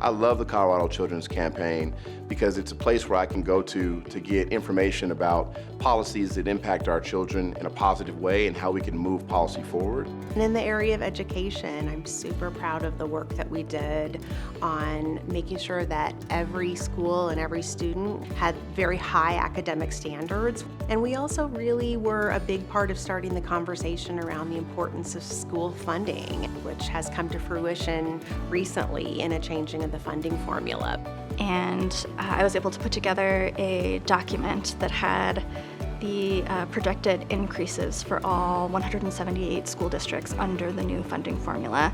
I love the Colorado Children's Campaign because it's a place where I can go to get information about policies that impact our children in a positive way and how we can move policy forward. And in the area of education, I'm super proud of the work that we did on making sure that every school and every student had very high academic standards. And we also really were a big part of starting the conversation around the importance of school funding, which has come to fruition recently in a changing of the funding formula. And I was able to put together a document that had the projected increases for all 178 school districts under the new funding formula.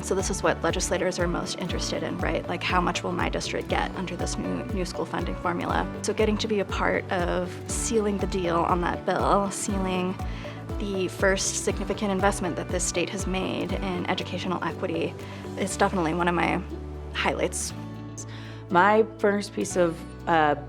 So this is what legislators are most interested in, right? Like, how much will my district get under this new school funding formula? So getting to be a part of sealing the deal on that bill, sealing the first significant investment that this state has made in educational equity is definitely one of my highlights. My first piece of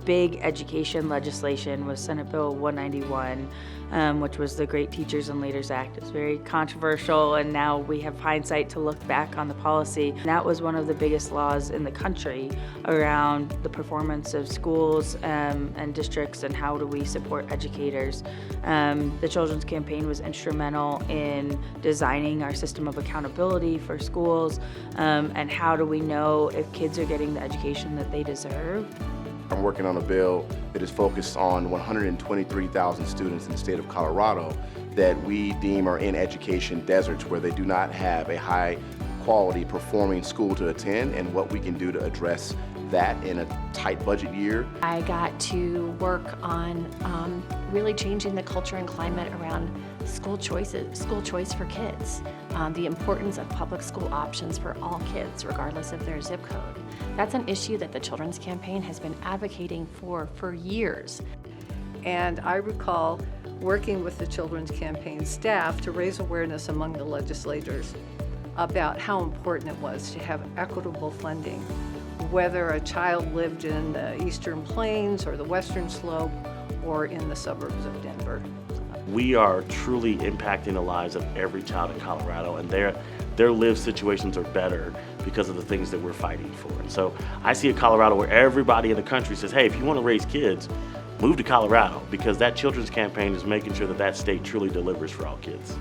big education legislation was Senate Bill 191, which was the Great Teachers and Leaders Act. It's very controversial, and now we have hindsight to look back on the policy. And that was one of the biggest laws in the country around the performance of schools and districts and how do we support educators. The Children's Campaign was instrumental in designing our system of accountability for schools, and how do we know if kids are getting the education that they deserve. I'm working on a bill that is focused on 123,000 students in the state of Colorado that we deem are in education deserts, where they do not have a high quality performing school to attend, and what we can do to address that in a tight budget year. I got to work on really changing the culture and climate around school choice for kids, the importance of public school options for all kids, regardless of their zip code. That's an issue that the Children's Campaign has been advocating for years. And I recall working with the Children's Campaign staff to raise awareness among the legislators about how important it was to have equitable funding, whether a child lived in the Eastern Plains or the Western Slope or in the suburbs of Denver. We are truly impacting the lives of every child in Colorado, and their lived situations are better because of the things that we're fighting for. And so I see a Colorado where everybody in the country says, hey, if you want to raise kids, move to Colorado, because that Children's Campaign is making sure that that state truly delivers for all kids.